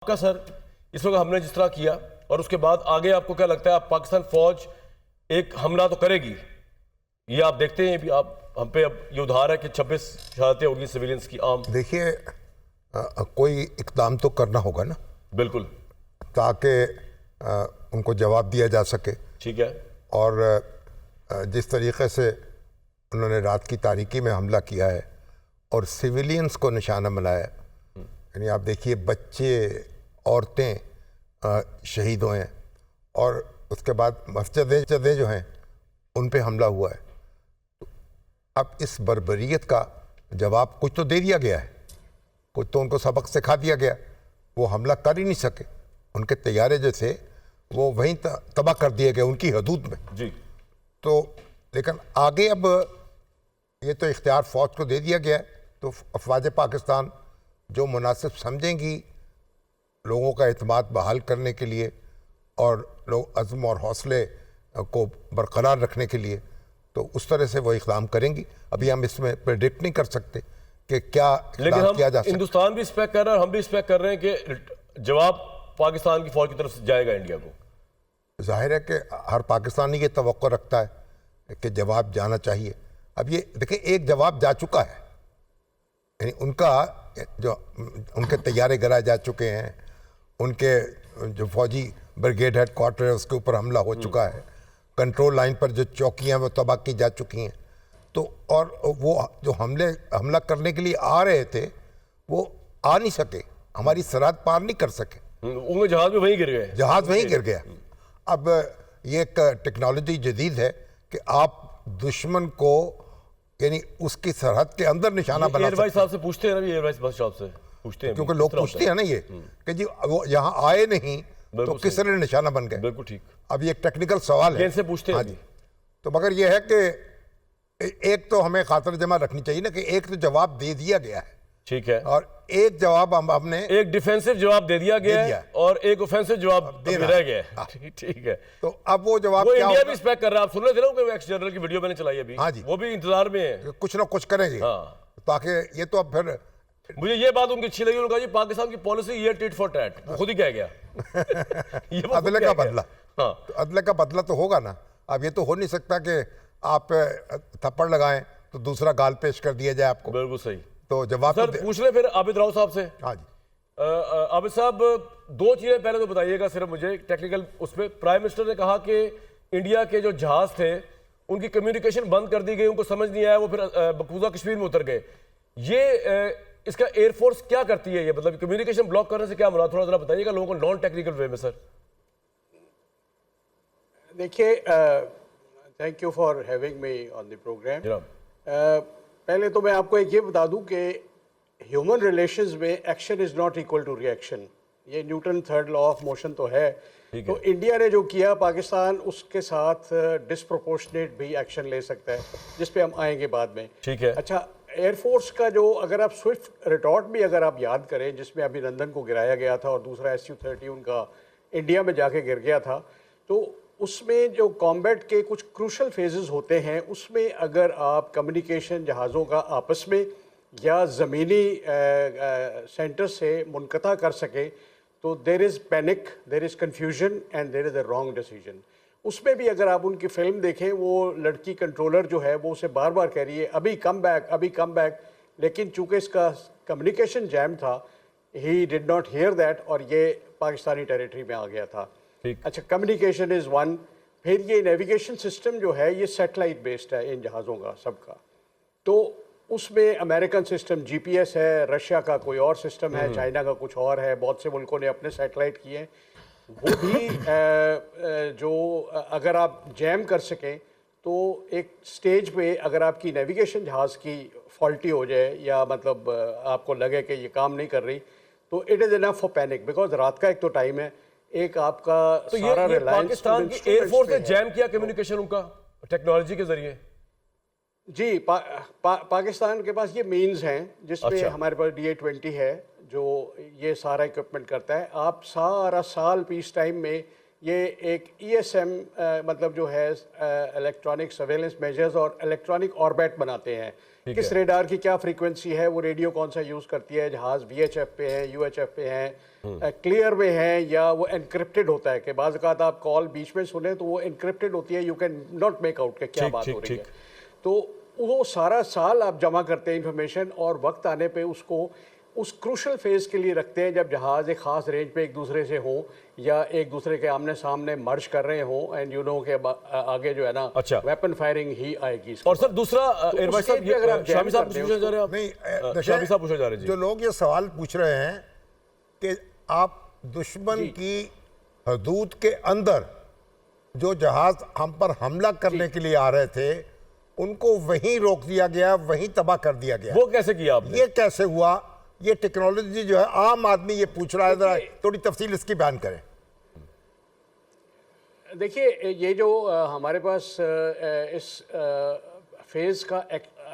आपका सर इस वक्त हमने जिस तरह किया और उसके बाद आगे आपको क्या लगता है, आप पाकिस्तान फौज एक हमला तो करेगी, ये आप देखते हैं भी आप हम पे अब ये उधार है कि 26 शहादतें होगी सिविलियंस की आम? देखिए, कोई इकदाम तो करना होगा ना, बिल्कुल, ताकि उनको जवाब दिया जा सके। ठीक है। और जिस तरीके से उन्होंने रात की तारीकी में हमला किया है और सिविलियंस को निशाना बनाया, यानी आप देखिए बच्चे, औरतें शहीद हुए हैं और उसके बाद मस्जिदें जो हैं उन पे हमला हुआ है। तो अब इस बर्बरियत का जवाब कुछ तो दे दिया गया है, कुछ तो उनको सबक सिखा दिया गया। वो हमला कर ही नहीं सके, उनके तैयारे जो थे वो वहीं तबाह कर दिए गए उनकी हदूद में जी। तो लेकिन आगे अब ये तो इख्तियार फ़ौज को दे दिया गया है, तो अफवाज पाकिस्तान जो मुनासिब समझेंगी लोगों का एतमाद बहाल करने के लिए और लोग अज़्म और हौसले को बरकरार रखने के लिए, तो उस तरह से वो इक़दाम करेंगी। अभी हम इसमें प्रेडिक्ट नहीं कर सकते कि क्या इक़दाम किया जा सकता है। हिंदुस्तान भी एक्सपेक्ट कर रहा है और हम भी एक्सपेक्ट कर रहे हैं कि जवाब पाकिस्तान की फौज की तरफ से जाएगा इंडिया को। जाहिर है कि हर पाकिस्तानी ये तवक्को रखता है कि जवाब जाना चाहिए। अब ये देखिए, एक जवाब जा चुका है, यानी उनका जो उनके तैयारे गिराए जा चुके हैं, उनके जो फौजी ब्रिगेड हेड क्वार्टर है उसके ऊपर हमला हो चुका है, कंट्रोल लाइन पर जो चौकियां वो तबाह की जा चुकी हैं। तो और वो जो हमला करने के लिए आ रहे थे वो आ नहीं सके, हमारी सरहद पार नहीं कर सके, उनके जहाज में वहीं गिर गए, जहाज वहीं गिर गया। अब ये एक टेक्नोलॉजी जदीद है कि आप दुश्मन को यानी उसकी सरहद के अंदर निशाना बना सकते हैं। एयर साहब से पूछते हैं ना, एयर वाइस बस साहब से पूछते हैं, क्योंकि लोग पूछते हैं ना ये कि जी वो यहाँ आए नहीं तो किस तरह निशाना बन गए। बिल्कुल ठीक। अब ये एक टेक्निकल सवाल है, इनसे पूछते हैं। हाँ जी। तो मगर ये है कि एक तो हमें खातिर जमा रखनी चाहिए ना कि एक तो जवाब दे दिया गया है, ठीक है, और एक जवाब हमने एक डिफेंसिव जवाब दे दिया गया है और एक ऑफेंसिव जवाब रह गया है। ठीक है। तो अब वो जवाब वो क्या इंडिया होगा? भी एक्सपेक्ट कर रहा है। आप सुन रहे थे ना कि एक्स जनरल की वीडियो मैंने चलाई अभी, हाँ जी, वो भी इंतजार में है, कुछ ना कुछ करेंगे। हाँ। ताकि ये तो अब फिर मुझे ये बात उनकी अच्छी लगी, उन्होंने कहा जी पाकिस्तान की पॉलिसी ये टिट फॉर टैट, वो खुद ही कह गया। ये अदले का बदला, हाँ, तो अदले का बदला तो होगा ना। अब ये तो हो नहीं सकता कि आप थप्पड़ लगाएं तो दूसरा गाल पेश कर दिया जाए आपको। बिल्कुल सही। तो जवाब सर पूछ ले फिर आबिद राव साहब से। हाँ जी। आबिद साहब, दो चीजें पहले तो बताइएगा सिर्फ मुझे टेक्निकल उसमें। प्राइम मिनिस्टर ने कहा कि इंडिया के जो जहाज थे उनकी कम्युनिकेशन बंद कर दी गई, उनको समझ नहीं आया, वो फिर मकबूजा कश्मीर में उतर गए। ये इसका एयरफोर्स क्या करती है, ये मतलब कम्युनिकेशन ब्लॉक करने से क्या मुराद, थोड़ा जरा बताइएगा लोगों को नॉन टेक्निकल वे में। सर देखिए, thank you for having me on the programme. पहले तो मैं आपको एक ये बता दूं कि ह्यूमन रिलेशंस में action is not equal to reaction, ये Newton third law of motion तो है। तो इंडिया ने जो किया, पाकिस्तान उसके साथ डिस्प्रोपोर्शनेट भी एक्शन ले सकता है, जिस पे हम आएंगे बाद में। ठीक है। अच्छा, एयरफोर्स का जो, अगर आप स्विफ्ट रिटॉर्ट भी अगर आप याद करें, जिसमें अभिनंदन को गिराया गया था और दूसरा SU-30 उनका इंडिया में जाके गिर गया था, तो उसमें जो कॉम्बैट के कुछ क्रूशल फेजेस होते हैं, उसमें अगर आप कम्युनिकेशन जहाज़ों का आपस में या ज़मीनी सेंटर से मुनक़ता कर सके, तो there is panic, there is confusion and there is a wrong decision. उसमें भी अगर आप उनकी फिल्म देखें, वो लड़की कंट्रोलर जो है वो उसे बार बार कह रही है अभी कम बैक, अभी कम बैक, लेकिन चूंकि इसका कम्युनिकेशन जैम था, he did not here that और ये पाकिस्तानी टेरिटरी में आ गया था। अच्छा, कम्युनिकेशन इज़ वन। फिर ये नेविगेशन सिस्टम जो है ये सैटेलाइट बेस्ड है इन जहाज़ों का सबका, तो उसमें अमेरिकन सिस्टम GPS है, रशिया का कोई और सिस्टम है, चाइना का कुछ और है, बहुत से मुल्कों ने अपने सैटेलाइट किए हैं। वो भी जो अगर आप जैम कर सकें तो एक स्टेज पे अगर आपकी नेविगेशन जहाज़ की फॉल्टी हो जाए या मतलब आपको लगे कि ये काम नहीं कर रही, तो it is enough for panic, because रात का एक तो टाइम है, एक आपका तो सारा ये रिलायंस पाकिस्तान की एयरफोर्स ने जैम किया कम्युनिकेशन उनका टेक्नोलॉजी के जरिए। जी, पाकिस्तान के पास ये मीन्स हैं जिसमें हमारे पास DA-20 है जो ये सारा इक्विपमेंट करता है। आप सारा साल पीस टाइम में ये एक ESM मतलब जो है इलेक्ट्रॉनिक सर्वेलेंस मेजर्स और इलेक्ट्रॉनिक ऑर्बिट बनाते हैं किस रेडार की क्या फ्रीक्वेंसी है, वो रेडियो कौन सा यूज करती है, जहाज VHF पे है, UHF पे है, क्लियर में है, या वो एनक्रिप्टेड होता है कि बाज़ औक़ात आप कॉल बीच में सुने तो वो एनक्रिप्टेड होती है, you can not make out के क्या बात हो रही है। तो वो सारा साल आप जमा करते हैं इंफॉर्मेशन, और वक्त आने पे उसको उस क्रूशल फेज के लिए रखते हैं जब जहाज एक खास रेंज पे एक दूसरे से हो या एक दूसरे के आमने सामने मर्ज कर रहे हो, एंड यू नो के आगे जो है ना वेपन फायरिंग ही आएगी। और सर दूसरा एयर भाई साहब, अगर आप शामी साहब पूछना चाह रहे हैं आप? नहीं, शामी साहब पूछना चाह रहे हैं जी। जो लोग ये सवाल पूछ रहे हैं कि आप दुश्मन की हदूद के अंदर जो जहाज हम पर हमला करने के लिए आ रहे थे उनको वहीं रोक दिया गया, वहीं तबाह कर दिया गया, वो कैसे किया आपने? ये कैसे हुआ? ये टेक्नोलॉजी जो है, आम आदमी ये पूछ रहा है, जरा थोड़ी तफसील इसकी बयान करें। देखिए, ये जो हमारे पास इस फेज का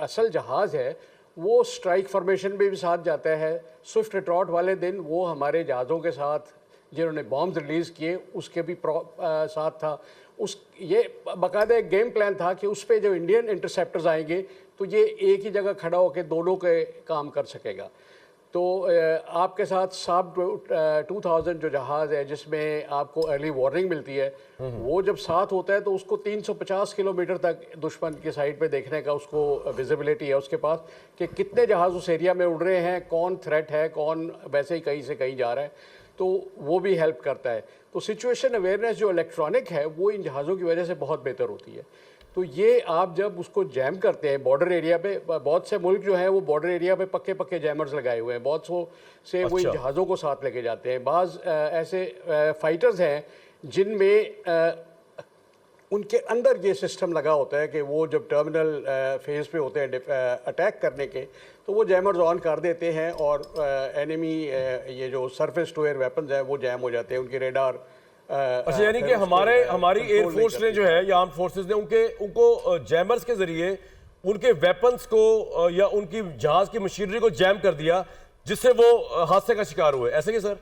असल जहाज है वो स्ट्राइक फॉर्मेशन में भी साथ जाता है। स्विफ्ट रिट्रॉट वाले दिन वो हमारे जहाज़ों के साथ जिन्होंने बॉम्ब्स रिलीज़ किए उसके भी साथ था। उस ये बाकायदा एक गेम प्लान था कि उस पर जो इंडियन इंटरसेप्टर्स आएंगे तो ये एक ही जगह खड़ा होकर दोनों के काम कर सकेगा। तो आपके साथ साब 2000 जो जहाज़ है जिसमें आपको अर्ली वार्निंग मिलती है, वो जब साथ होता है तो उसको 350 किलोमीटर तक दुश्मन की साइड पे देखने का उसको विजिबिलिटी है उसके पास कि कितने जहाज़ उस एरिया में उड़ रहे हैं, कौन थ्रेट है, कौन वैसे ही कहीं से कहीं जा रहा है, तो वो भी हेल्प करता है। तो सिचुएशन अवेयरनेस जो इलेक्ट्रॉनिक है वो इन जहाज़ों की वजह से बहुत बेहतर होती है। तो ये आप जब उसको जैम करते हैं बॉर्डर एरिया पे, बहुत से मुल्क जो हैं वो बॉर्डर एरिया पे पक्के पक्के जैमर्स लगाए हुए हैं, बहुत से वो इन जहाज़ों को साथ लेके जाते हैं। बाज़ ऐसे फाइटर्स हैं जिनमें उनके अंदर ये सिस्टम लगा होता है कि वो जब टर्मिनल फेज पे होते हैं अटैक करने के, तो वो जैमर्स ऑन कर देते हैं और एनिमी ये जो सरफेस टू एयर वेपन्स हैं वो जैम हो जाते हैं, उनकी रेडार। अच्छा, यानी कि हमारी एयरफोर्स ने जो है या आर्म फोर्सेस ने उनको जैमर्स के जरिए उनके वेपन्स को या उनकी जहाज की मशीनरी को जैम कर दिया जिससे वो हादसे का शिकार हुए, ऐसे ही सर?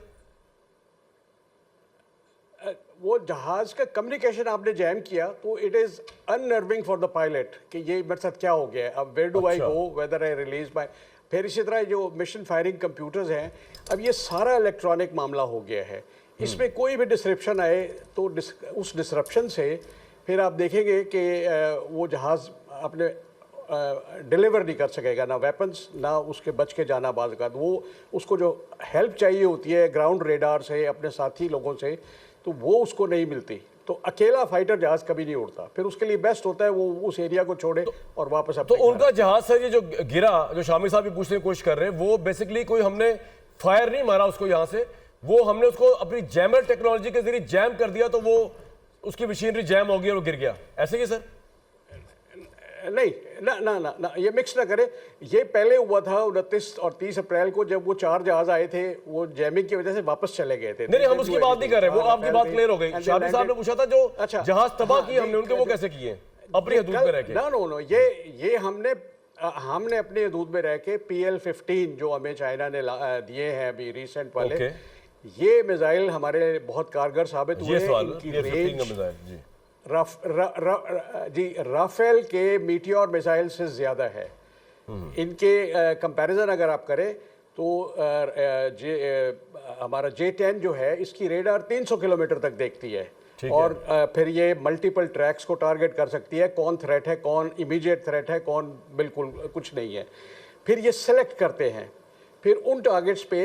वो जहाज का कम्युनिकेशन आपने जैम किया तो it is unnerving for the pilot कि ये मेरे साथ क्या हो गया है, अब where do I go, whether I release my. फिर इसी तरह जो मिशन फायरिंग कंप्यूटर्स हैं, अब ये सारा इलेक्ट्रॉनिक मामला हो गया है। इसमें कोई भी डिस्रप्शन आए तो उस डिस्रप्शन से फिर आप देखेंगे कि वो जहाज़ अपने डिलीवर नहीं कर सकेगा, ना वेपन्स ना उसके बच के जाना बाज़ का। वो उसको जो हेल्प चाहिए होती है ग्राउंड रेडार से, अपने साथी लोगों से, तो वो उसको नहीं मिलती। तो अकेला फाइटर जहाज कभी नहीं उड़ता, फिर उसके लिए बेस्ट होता है वो उस एरिया को छोड़े और वापस अपने। तो उनका जहाज सर ये जो गिरा, जो शामी साहब भी पूछने की कोशिश कर रहे हैं, वो बेसिकली कोई हमने फायर नहीं मारा उसको यहाँ से, वो हमने उसको अपनी जैमर टेक्नोलॉजी के जरिए जैम कर दिया तो वो उसकी मशीनरी जैम हो गई और वो गिर गया, ऐसे ही सर? नहीं, ना ना ना ना, ये मिक्स ना करें। ये पहले हुआ था 29 और 30 अप्रैल को जब वो 4 जहाज आए थे, वो जैमिंग की वजह से वापस चले गए थे। नहीं, हम उसकी बात नहीं कर रहे, वो आपकी बात क्लियर हो गई। शामी साहब ने पूछा था जो जहाज तबाह किए हमने, उनके वो कैसे किए अपनी हदूद में रह के? नो, ये हमने अपनी हदूद में रह के PL-15 जो हमें चाइना ने दिए हैं अभी रिसेंट वाले, ये मिसाइल हमारे लिए बहुत कारगर साबित हुए। इनकी रेंज राफेल के मीटियोर मिसाइल से ज़्यादा है। इनके कंपैरिजन अगर आप करें तो हमारा J-10 जो है इसकी रेडार 300 किलोमीटर तक देखती है और फिर ये मल्टीपल ट्रैक्स को टारगेट कर सकती है, कौन थ्रेट है, कौन इमीडिएट थ्रेट है, कौन बिल्कुल कुछ नहीं है। फिर ये सेलेक्ट करते हैं, फिर उन टारगेट्स पे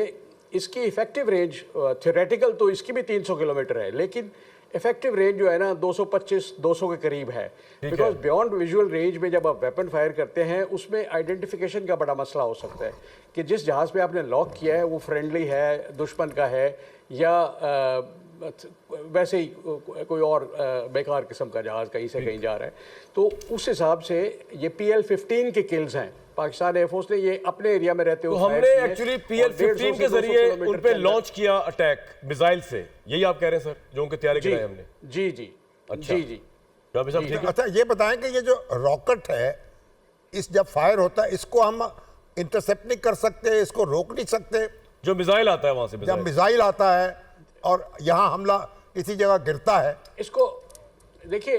इसकी इफेक्टिव रेंज थ्योरेटिकल तो इसकी भी 300 किलोमीटर है, लेकिन इफेक्टिव रेंज जो है ना 225-200 के करीब है। बिकॉज बियॉन्ड विजुअल रेंज में जब आप वेपन फायर करते हैं उसमें आइडेंटिफिकेशन का बड़ा मसला हो सकता है कि जिस जहाज़ पे आपने लॉक किया है वो फ्रेंडली है, दुश्मन का है, या वैसे ही कोई और बेकार किस्म का जहाज़ कहीं से कहीं जा रहा है। तो उस हिसाब से ये PL-15 के किल्स हैं। पाकिस्तान एयरफोर्स ने ये अपने एरिया में रहते हुए तो हमने एक्चुअली PL-15 के जरिए उन पे लॉन्च किया अटैक मिसाइल से, यही आप कह रहे हैं सर, जो उनके तैयारी कराए हमने? जी जी, अच्छा जी। अच्छा, ये बताएं कि ये जो रॉकेट है इस जब फायर होता है इसको हम इंटरसेप्ट नहीं कर सकते, इसको रोक नहीं सकते? जो मिसाइल आता है वहां से, जब मिसाइल आता है और यहाँ हमला इसी जगह गिरता है, इसको देखिए,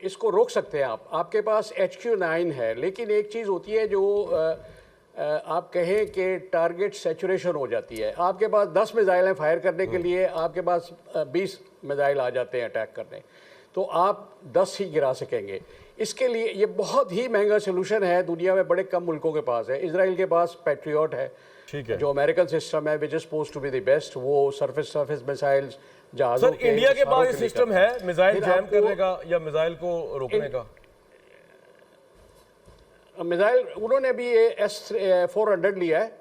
इसको रोक सकते हैं आप। आपके पास HQ-9 है, लेकिन एक चीज़ होती है जो आप कहें कि टारगेट सैचुरेशन हो जाती है। आपके पास 10 मिसाइल हैं फायर करने के लिए, आपके पास 20 मिसाइल आ जाते हैं अटैक करने, तो आप 10 ही गिरा सकेंगे। इसके लिए ये बहुत ही महंगा सोल्यूशन है, दुनिया में बड़े कम मुल्कों के पास है। इजराइल के पास पैट्रियट है, ठीक है, जो अमेरिकन सिस्टम है, which is supposed to be the best. वो सरफेस मिसाइल्स जहाज़ों सर इंडिया के पास ये सिस्टम है मिसाइल फिर जैम आपको- करने का या मिसाइल को रोकने का? मिसाइल उन्होंने भी ये S-400 लिया है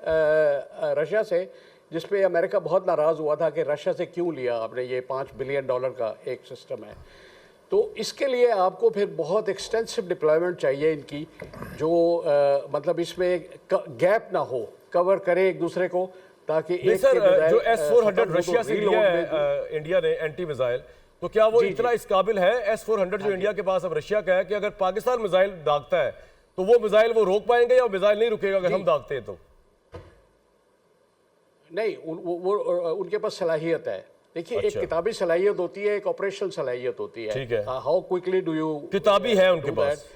रशिया से, जिसपे अमेरिका बहुत नाराज़ हुआ था कि रशिया से क्यों लिया आपने, ये $5 बिलियन का एक सिस्टम है। तो इसके लिए आपको फिर बहुत एक्सटेंसिव डिप्लॉयमेंट चाहिए इनकी, जो मतलब इसमें गैप ना हो, कवर करे एक दूसरे को, ताकि नहीं एक सर, के मिसाइल, जो S-400 खत्म हो तो रशिया से reload लिया में है इंडिया ने एंटी मिसाइल, तो क्या वो जी, इतना इस काबिल है S-400 जो इंडिया के पास अब रशिया का है कि अगर पाकिस्तान मिसाइल दागता है तो वो मिसाइल वो रोक पाएंगे या मिसाइल नहीं रुकेगा अगर हम दागते हैं तो? नहीं, वो उनके पास सलाहियत है। देखिए, एक अच्छा। किताबी सलाहियत होती है, एक ऑपरेशनल सलाहियत होती है। ठीक है। हाउ क्विकली डू यू किताबी है उनके do पास। that?